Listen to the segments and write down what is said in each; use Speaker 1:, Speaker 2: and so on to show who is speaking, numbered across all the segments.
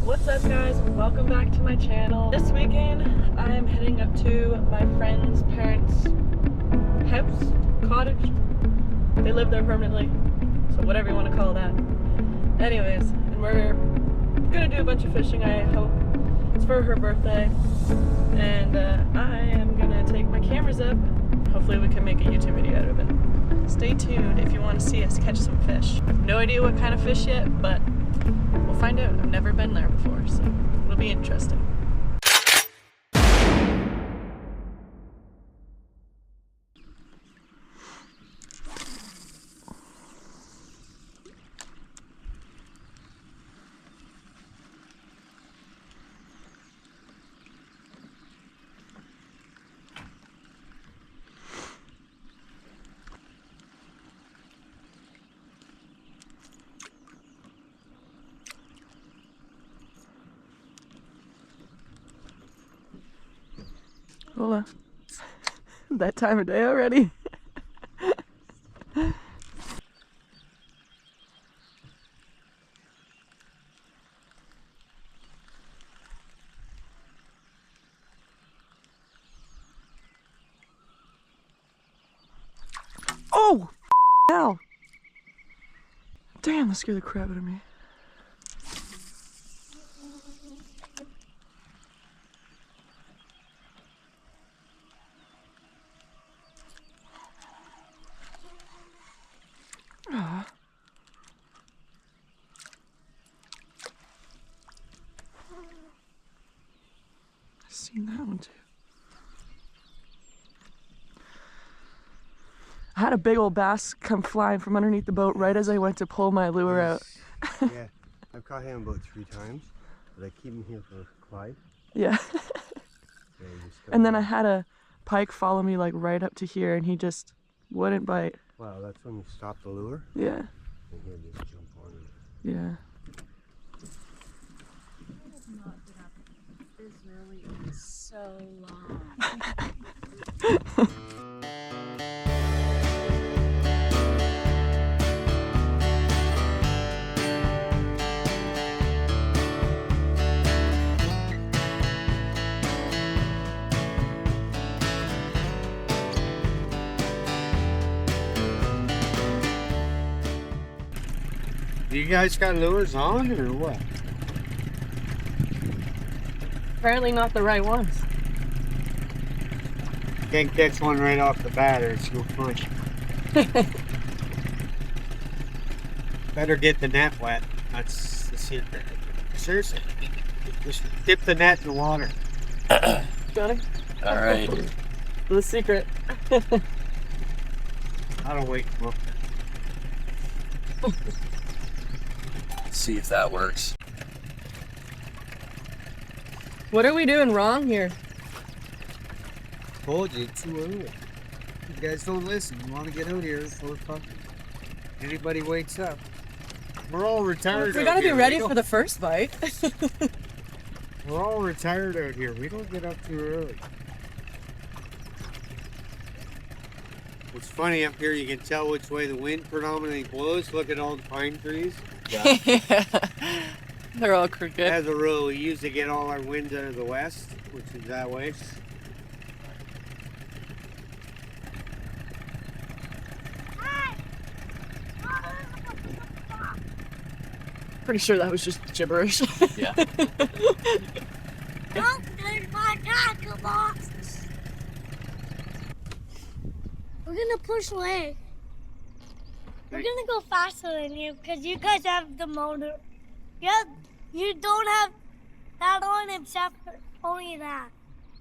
Speaker 1: What's up guys, welcome back to my channel. This weekend I am heading up to my friend's parents' house, cottage. They live there permanently, so whatever you want to call that. Anyways, and we're gonna do a bunch of fishing, I hope. It's for her birthday, and I am gonna take my cameras up. Hopefully we can make a YouTube video out of it. Stay tuned if you want to see us catch some fish. I have no idea what kind of fish yet, but we'll find out. I've never been there before, so it'll be interesting. Hola. That time of day already. Oh! Ow! Damn, that scared the crap out of me. Ah. I've seen that one too. I had a big old bass come flying from underneath the boat right as I went to pull my lure out.
Speaker 2: Yeah, I've caught him about 3 times, but I keep him here for Clyde.
Speaker 1: Yeah. And then I had a pike follow me like right up to here and he just wouldn't bite.
Speaker 2: Wow, that's when you stop the lure?
Speaker 1: Yeah.
Speaker 2: And he'll just jump on it.
Speaker 1: Yeah.
Speaker 3: This really is so long.
Speaker 2: You guys got lures on or what?
Speaker 1: Apparently not the right ones.
Speaker 2: Can't catch one right off the bat or it's no fun. Better get the net wet. That's it. Seriously. Just dip the net in the water.
Speaker 1: Got it?
Speaker 4: Alright.
Speaker 1: The secret.
Speaker 2: I don't wait. Well,
Speaker 4: See if that works.
Speaker 1: What are we doing wrong here?
Speaker 2: told you, it's too early. You guys don't listen. You want to get out here before fucking anybody wakes up. We're all retired.
Speaker 1: We gotta be ready for the first bite.
Speaker 2: We're all retired out here. We don't get up too early. What's funny up here, you can tell which way the wind predominantly blows. Look at all the pine trees.
Speaker 1: Yeah. They're all crooked.
Speaker 2: As a rule, we usually get all our winds out of the west, which is that way.
Speaker 1: Pretty sure that was just gibberish.
Speaker 4: Yeah.
Speaker 5: Don't take my tackle box. We're gonna push away. We're gonna go faster than you because you guys have the motor. Yeah, you don't have that on except for only that.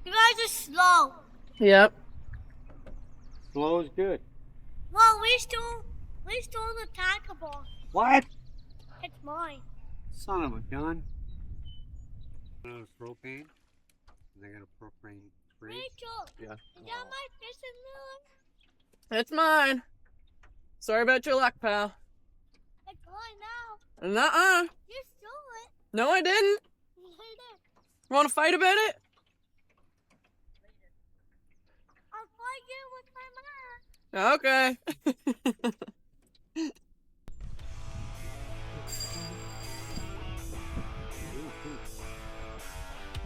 Speaker 5: You guys are slow.
Speaker 1: Yep.
Speaker 2: Slow is good.
Speaker 5: Well, we stole the tackle box.
Speaker 2: What?
Speaker 5: It's mine.
Speaker 2: Son of a gun. Propane. And they got a propane fridge.
Speaker 5: Rachel,
Speaker 4: Yeah.
Speaker 5: is that my fishing lure?
Speaker 1: It's mine. Sorry about your luck, pal.
Speaker 5: It's mine now.
Speaker 1: Nuh-uh.
Speaker 5: You stole it.
Speaker 1: No, I didn't.
Speaker 5: You did.
Speaker 1: You want to fight about it?
Speaker 5: I'll fight you with my mom.
Speaker 1: Okay.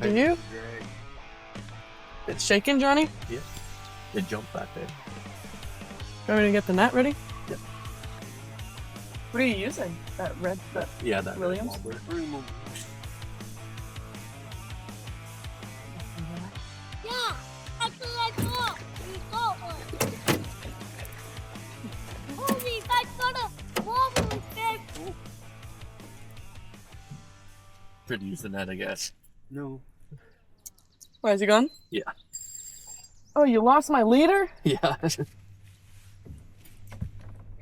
Speaker 1: Are you? It's shaking, Johnny?
Speaker 4: Yeah. It jumped back there.
Speaker 1: You want me to get the net ready?
Speaker 4: Yep.
Speaker 1: What are you using? That red, that
Speaker 4: Yeah, that
Speaker 1: Williams?
Speaker 5: Yeah, that's what I thought. We got one. Holy, I got a marvelous fish.
Speaker 4: Could use the net, I guess.
Speaker 2: No.
Speaker 1: Why, is he gone?
Speaker 4: Yeah.
Speaker 1: Oh, you lost my leader?
Speaker 4: Yeah.
Speaker 5: Did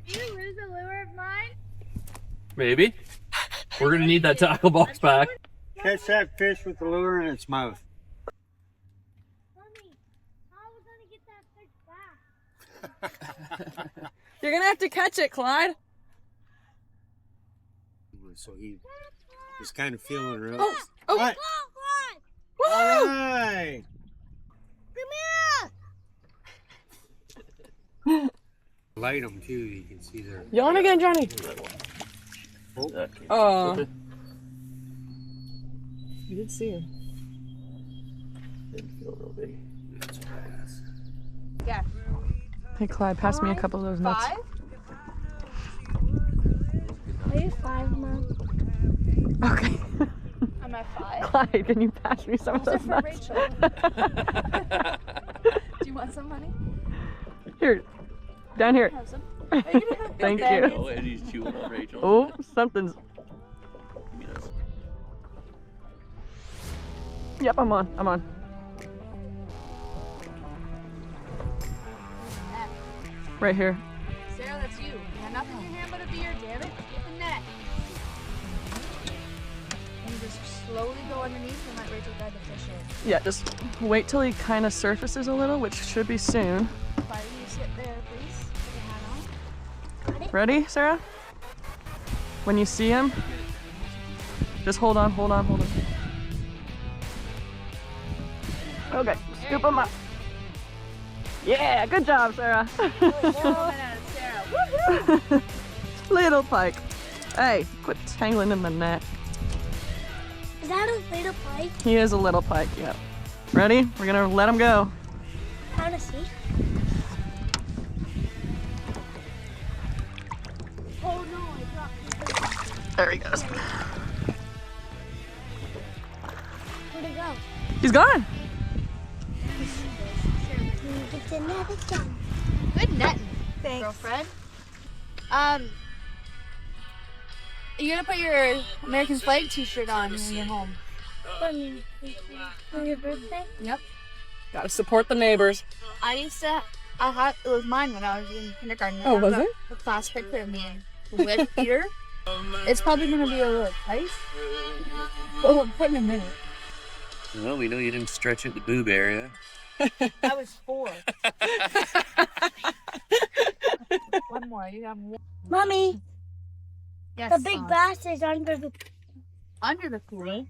Speaker 5: you lose a lure of mine?
Speaker 4: Maybe. We're gonna need that tackle box back.
Speaker 2: Catch that fish with the lure in its mouth.
Speaker 5: Mommy, how are we gonna get that fish back?
Speaker 1: You're gonna have to catch it, Clyde.
Speaker 2: So he was kind of feeling around.
Speaker 1: Oh, oh.
Speaker 2: What?
Speaker 5: Go,
Speaker 2: All
Speaker 1: Woo!
Speaker 2: right.
Speaker 5: come here.
Speaker 2: Light them too. You can see their.
Speaker 1: Yawn again, Johnny.
Speaker 2: Oh.
Speaker 1: Oh. You did see him.
Speaker 4: Didn't feel real big.
Speaker 3: Yeah.
Speaker 1: Hey, Clyde, pass me a couple of those nuts.
Speaker 3: 5?
Speaker 5: Are you 5, Mom?
Speaker 1: Okay.
Speaker 3: I'm at 5.
Speaker 1: Clyde, can you pass me some of
Speaker 3: Those are
Speaker 1: those
Speaker 3: for
Speaker 1: nuts?
Speaker 3: Rachel. Do you want some, honey?
Speaker 1: Here, down here.
Speaker 3: Have some. Are you gonna have
Speaker 1: Thank
Speaker 3: good
Speaker 1: you.
Speaker 3: bags?
Speaker 4: Oh, and he's chewing on Rachel.
Speaker 1: Oh, something's.
Speaker 4: You know.
Speaker 1: Yep, I'm on. I'm on. Right here.
Speaker 3: Sarah, that's you. Yeah, nothing in your hand but a beer, damn it. Get the net. And just slowly go underneath and let Rachel guide the fish in.
Speaker 1: Yeah, just wait till he kind of surfaces a little, which should be soon.
Speaker 3: Why don't you sit there, please? Put your hat on.
Speaker 1: Ready, Sarah? When you see him, just hold on, hold on, hold on. Okay, scoop him up. Yeah, good job, Sarah. Little Pike. Hey, quit tangling in the net.
Speaker 5: Is that a little pike?
Speaker 1: He is a little pike, yep. Ready? We're gonna let him go.
Speaker 5: I wanna see. Oh no, I dropped it.
Speaker 1: There he goes.
Speaker 5: Where'd it go?
Speaker 1: He's gone.
Speaker 5: It's another gun.
Speaker 3: Good netting,
Speaker 5: Thanks.
Speaker 3: girlfriend. You're gonna put your American flag t-shirt on when you're home.
Speaker 5: For your birthday?
Speaker 3: Yep.
Speaker 1: Gotta support the neighbors.
Speaker 3: I had it was mine when I was in kindergarten.
Speaker 1: Oh, was it?
Speaker 3: A class picture of me with Peter. It's probably gonna be a little tight, but we'll put in a minute.
Speaker 4: Well, we know you didn't stretch at the boob area.
Speaker 3: I was 4. One more. You have one.
Speaker 5: Mommy,
Speaker 3: Yes.
Speaker 5: the big bass is under the.
Speaker 3: under the pool.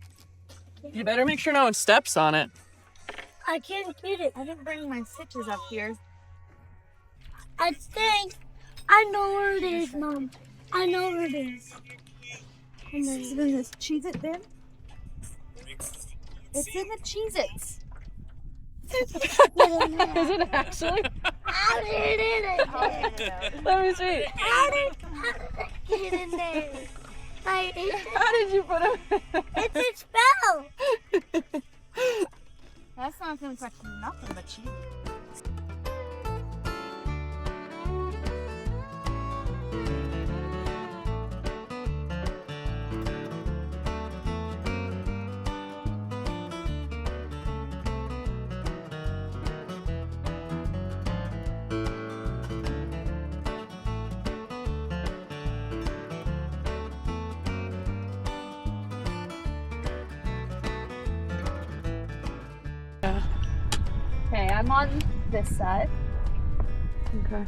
Speaker 1: You better make sure no one steps on it.
Speaker 5: I can't get it.
Speaker 3: I didn't bring my stitches up here.
Speaker 5: I think I know where it is, Mom. I know where it is.
Speaker 3: And then it's in this Cheez-It bin. It's in the Cheez-Its.
Speaker 1: Is it actually?
Speaker 5: How did it
Speaker 3: I'll
Speaker 5: in
Speaker 3: get it
Speaker 5: there?
Speaker 3: out.
Speaker 1: Let me see.
Speaker 5: How did it get in there? Like,
Speaker 1: How did you put him?
Speaker 5: it's a spell.
Speaker 3: That's not gonna touch nothing but cheese.
Speaker 1: Yeah.
Speaker 3: Okay, I'm on this side.
Speaker 1: Okay.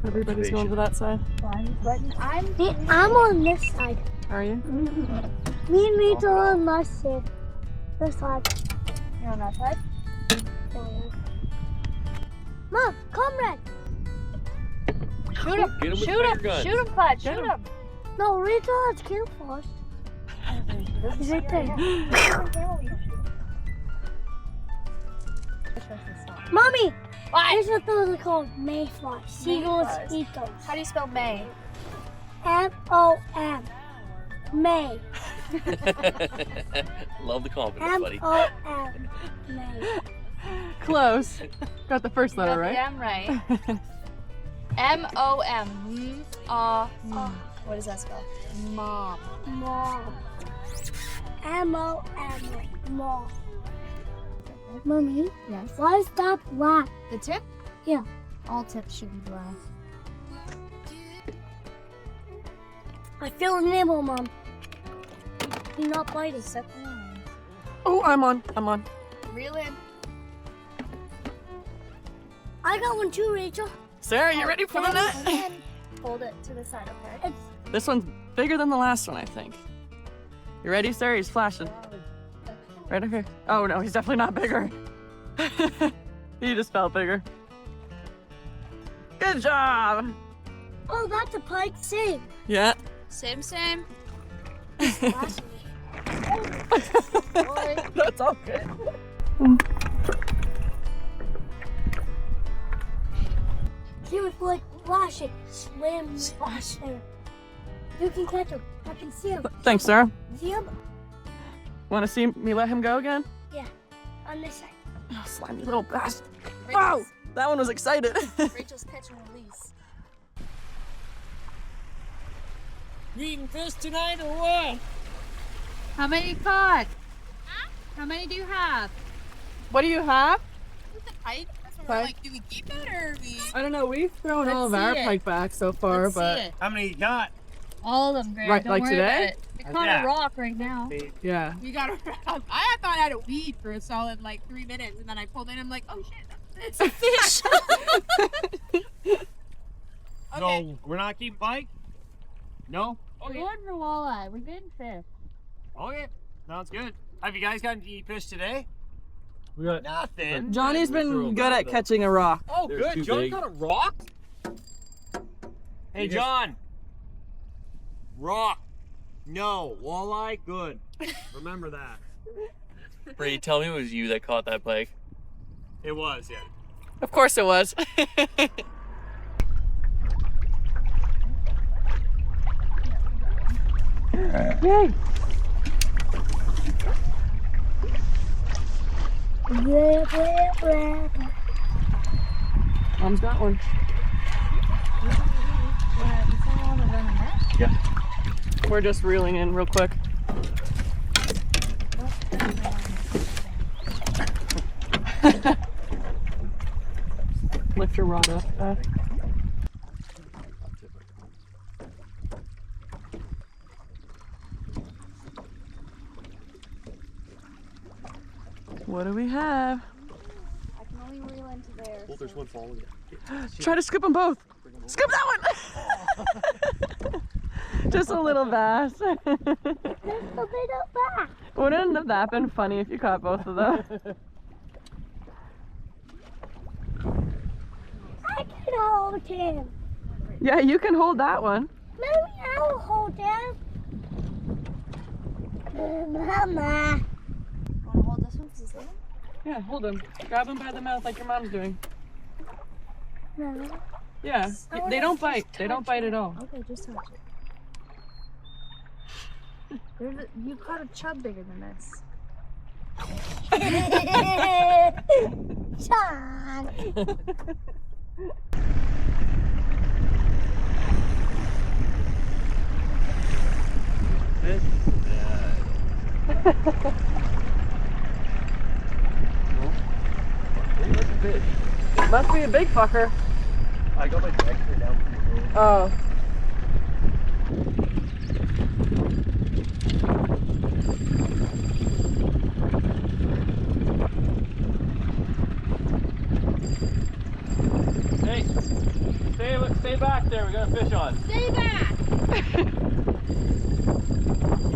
Speaker 1: Everybody's going to that side.
Speaker 5: I'm on this side.
Speaker 1: Are you?
Speaker 5: Me and Rachel are on my side. This side.
Speaker 3: You're on that side?
Speaker 5: Mom, comrade.
Speaker 3: Shoot him!
Speaker 4: Get him with
Speaker 3: Shoot him!
Speaker 4: finger guns.
Speaker 3: Shoot him, Bud! Shoot him!
Speaker 5: No, Rachel has camouflage. He's right there. Mommy! Here's what those are called. Mayfly. Seagulls eat those.
Speaker 3: How do you spell May?
Speaker 5: M-O-M. May.
Speaker 4: Love the confidence, buddy.
Speaker 5: M-O-M. May.
Speaker 1: Close. Got the first letter, right?
Speaker 3: Yeah, I'm right. M-O-M. What does that spell? Mom.
Speaker 5: Mom. M-O-M. Mom. Mommy?
Speaker 3: Yes.
Speaker 5: Why is that black?
Speaker 3: The tip?
Speaker 5: Yeah.
Speaker 3: All tips should be black.
Speaker 5: I feel a nibble, Mom. You're not biting.
Speaker 1: Oh, I'm on. I'm on.
Speaker 3: Reel in.
Speaker 5: I got one too, Rachel.
Speaker 1: Sarah, you ready for the net?
Speaker 3: Hold it to the side, okay?
Speaker 1: This one's bigger than the last one, I think. You ready, Sarah? He's flashing. Right over here. Oh no, he's definitely not bigger. He just felt bigger. Good job.
Speaker 5: Oh, that's a pike same.
Speaker 1: Yeah.
Speaker 3: Same.
Speaker 1: That's all good.
Speaker 5: He was like flashing, swim, splash there. You can catch him. I can see him.
Speaker 1: Thanks, Sarah.
Speaker 5: See him?
Speaker 1: Want to see me let him go again?
Speaker 5: Yeah, on this side.
Speaker 1: Oh, slimy little bastard. Wow, that one was excited.
Speaker 3: Rachel's catch and release.
Speaker 2: You eating fish tonight or what?
Speaker 3: How many caught? How many do you have?
Speaker 1: What do you have?
Speaker 6: With the pike? That's what
Speaker 1: Pike?
Speaker 6: we're like, do we keep it or we?
Speaker 1: I don't know. We've thrown
Speaker 6: Let's
Speaker 1: all of
Speaker 6: see
Speaker 1: our
Speaker 6: it.
Speaker 1: pike back so far,
Speaker 6: Let's
Speaker 1: but
Speaker 6: see it.
Speaker 2: How many you got?
Speaker 3: All of them, Greg.
Speaker 1: Right,
Speaker 3: Don't
Speaker 1: like
Speaker 3: worry
Speaker 1: today?
Speaker 3: about it. We caught
Speaker 2: Yeah.
Speaker 3: a rock right now.
Speaker 1: yeah.
Speaker 6: We got around. I thought I had a weed for a solid like 3 minutes, and then I pulled in. I'm like, oh shit, it's a fish. Okay.
Speaker 2: So we're not keeping pike? No?
Speaker 3: We're going for walleye. We're getting fish.
Speaker 2: Okay, sounds good. Have you guys gotten any fish today?
Speaker 4: We got
Speaker 2: Nothing.
Speaker 1: Johnny's been good at catching a rock.
Speaker 2: Oh,
Speaker 4: They're
Speaker 2: good.
Speaker 4: too
Speaker 2: John
Speaker 4: big.
Speaker 2: got a rock? Hey, John. Rock. No. Walleye, good. Remember that.
Speaker 4: Brady, tell me it was you that caught that pike.
Speaker 2: It was, yeah.
Speaker 1: Of course it was. Yay! Mom's got one.
Speaker 4: Yeah.
Speaker 1: We're just reeling in real quick. Lift your rod up. What do we have?
Speaker 3: I can only reel into there.
Speaker 4: Oh, there's one falling.
Speaker 1: Try to scoop them both. Scoop that one! Just a little bass. Wouldn't that been funny if you caught both of them?
Speaker 5: I can hold him.
Speaker 1: Yeah, you can hold that one.
Speaker 5: Maybe I'll hold him. Mama.
Speaker 3: Want to hold this one? 'Cause he's little?
Speaker 1: Yeah, hold him. Grab him by the mouth like your mom's doing.
Speaker 5: No.
Speaker 1: Yeah, they don't bite. They don't bite at all.
Speaker 3: Okay, just touch it. You caught a chub bigger than this.
Speaker 5: John.
Speaker 1: Must be a big fucker.
Speaker 4: I got my extra down from the road.
Speaker 1: Oh.
Speaker 4: Hey, stay back there. We got a fish on.
Speaker 6: Stay back.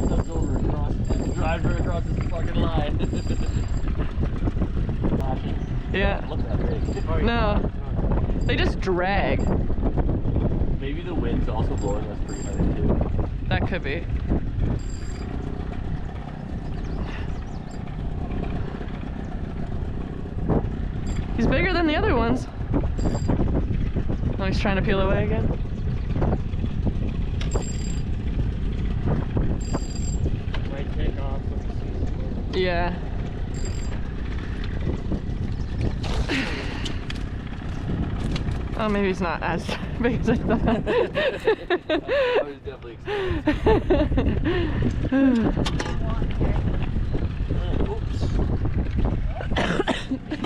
Speaker 4: Comes over across, drive her across this fucking line.
Speaker 1: Yeah.
Speaker 4: Look that big.
Speaker 1: No. They just drag.
Speaker 4: Maybe the wind's also blowing us pretty hard too.
Speaker 1: That could be. He's bigger than the other ones. Oh, he's trying to peel away again.
Speaker 4: Might take off with the season.
Speaker 1: Yeah. Oh, maybe he's not as big as I thought.
Speaker 4: I was definitely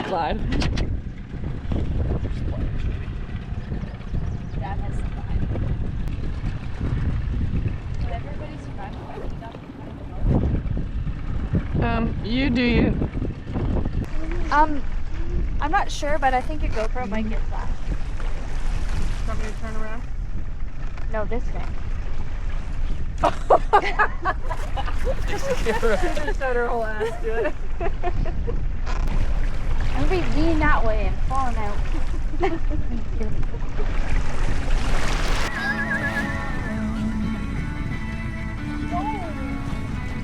Speaker 1: Glide.
Speaker 3: Dad has some behind. Did everybody survive the
Speaker 1: You do you.
Speaker 3: I'm not sure, but I think your GoPro might get flat.
Speaker 1: Want me to turn around?
Speaker 3: No, this way.
Speaker 1: Just had her whole ass do it.
Speaker 3: I'm gonna be leaning that way and falling out.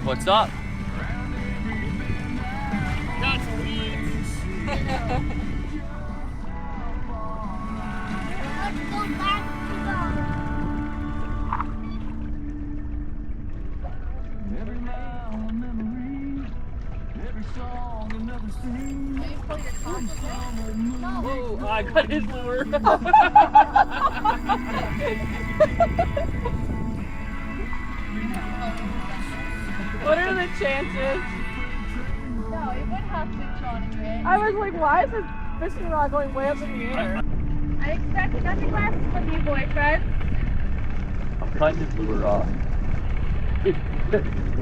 Speaker 4: What's up?
Speaker 5: Let's go back to
Speaker 7: Every mile a memory, every song another stream.
Speaker 4: Whoa, I got his lure.
Speaker 1: What are the chances?
Speaker 3: No, it would have to on it.
Speaker 1: I was like, why is this fishing rod going way up in the air?
Speaker 3: I expect nothing less from you, boyfriend.
Speaker 4: I'm cutting his lure off.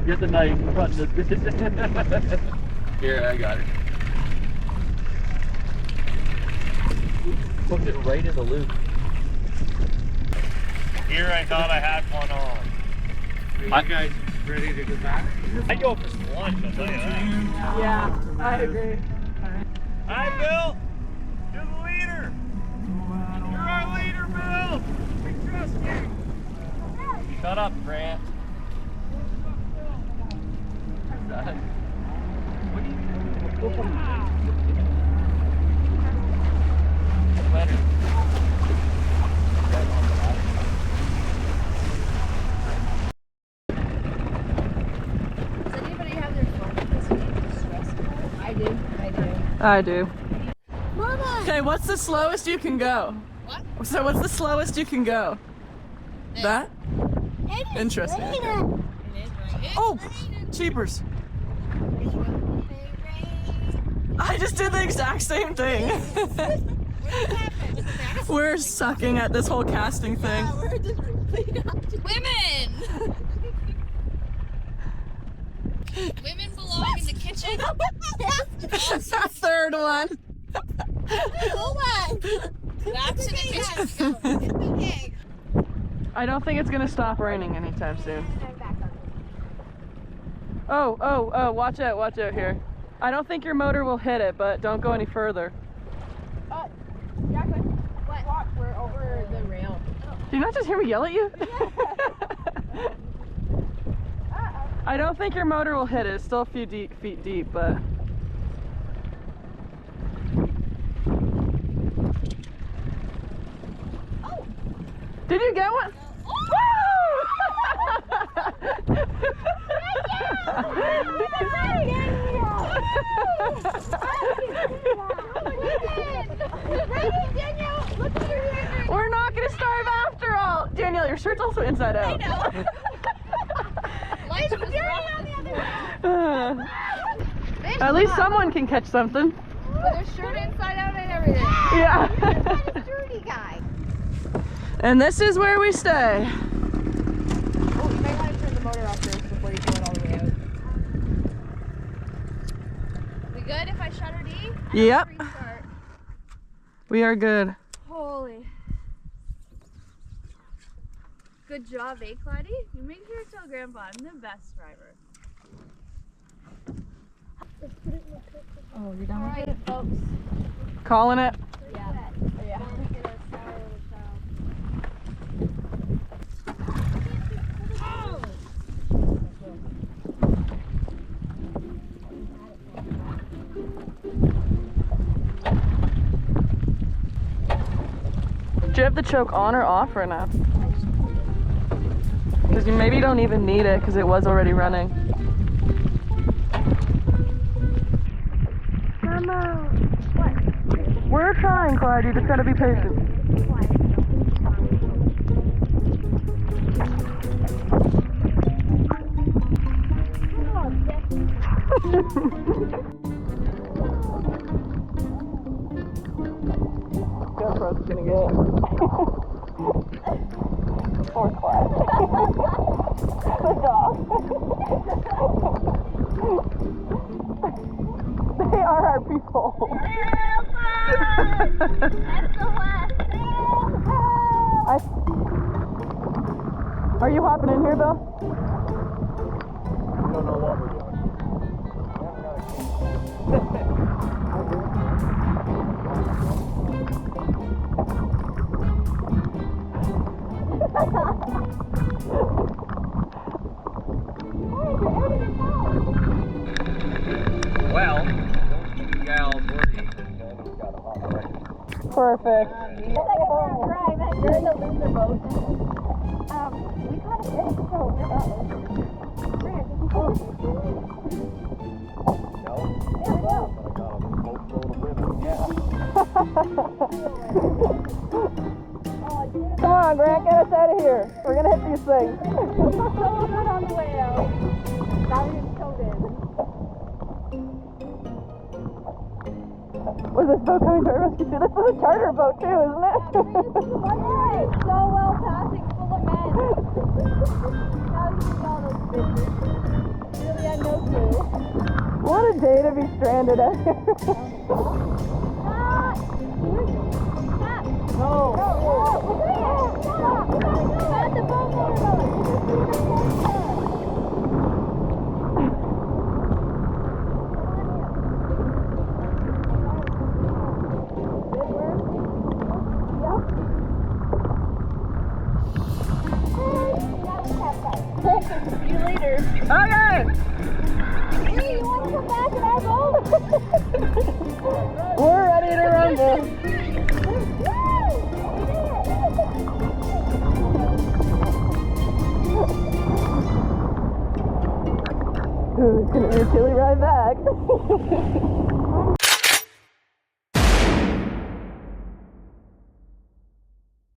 Speaker 4: Get the knife, I'm cutting this. Here, I got it. Hooked it right in the loop.
Speaker 8: Here I thought I had one on.
Speaker 2: Are you guys ready to go back?
Speaker 8: I go for some lunch, I'll tell you that.
Speaker 1: Yeah, I agree.
Speaker 8: Hi, Bill. You're the leader. You're our leader, Bill. We trust you.
Speaker 4: Shut up, Grant. What are you doing? Better.
Speaker 3: Does anybody have their phone this week? Stressful? I do.
Speaker 1: I do.
Speaker 5: Mama.
Speaker 1: Okay, what's the slowest you can go?
Speaker 6: What?
Speaker 1: So what's the slowest you can go? That?
Speaker 5: It is
Speaker 1: Interesting.
Speaker 5: raining.
Speaker 1: Oh, cheapers. I just did the exact same thing. We're sucking at this whole casting thing.
Speaker 6: Women! Women belong in the kitchen.
Speaker 1: Third one.
Speaker 6: That's in the kitchen.
Speaker 1: I don't think it's gonna stop raining anytime soon. Oh, watch out here. I don't think your motor will hit it, but don't go any further.
Speaker 6: Jaclyn, what? Walk, we're over the rail.
Speaker 1: Did you not just hear me yell at you? I don't think your motor will hit it. It's still a few feet deep, but...
Speaker 6: Oh!
Speaker 1: Did you get one? We're not gonna starve after all. Danielle, your shirt's also inside out.
Speaker 6: I know. Life was rough.
Speaker 1: At least someone can catch something.
Speaker 3: With a shirt inside out and everything.
Speaker 1: Yeah.
Speaker 3: Dirty guy.
Speaker 1: And this is where we stay.
Speaker 3: Oh, you might want to turn the motor off first before you go it all the way out. We good if I shutter D?
Speaker 1: Yep.
Speaker 3: Restart.
Speaker 1: We are good.
Speaker 3: Holy. Good job, eh, Claudie? You make sure to tell Grandpa I'm the best driver. Oh, you're done with it? Folks.
Speaker 1: Calling it.
Speaker 3: Yeah. Yeah.
Speaker 1: you have the choke on or off right now? Because you maybe don't even need it because it was already running.
Speaker 5: Mama, what?
Speaker 1: We're trying, Clyde. You just gotta be patient. GoPro's gonna get it. Poor Clyde. The dog. They are our people. Are you hopping in here, Bill?
Speaker 8: I don't know what we're doing. Well, don't keep the gal worried because Daddy's got a hot record.
Speaker 1: Perfect.
Speaker 3: You're in the loser boat. We caught a fish, so we're not
Speaker 8: No? But I got a boatload of women. Yeah.
Speaker 1: Come on, Grant, get us out of here. We're gonna hit these things.
Speaker 3: so good on the way out. Now you're so good.
Speaker 1: Was this boat coming to our rescue too? This is a charter boat too, isn't it?
Speaker 3: It's so well passing, full of men. How do you see all those bitches? Really had no clue.
Speaker 1: What a day to be stranded out here. No.
Speaker 3: At the boat motorboat. See you later.
Speaker 1: Okay.
Speaker 3: Hey, you want to come back in our boat?
Speaker 1: We're ready to rumble. Ooh, it's gonna be a chilly ride back.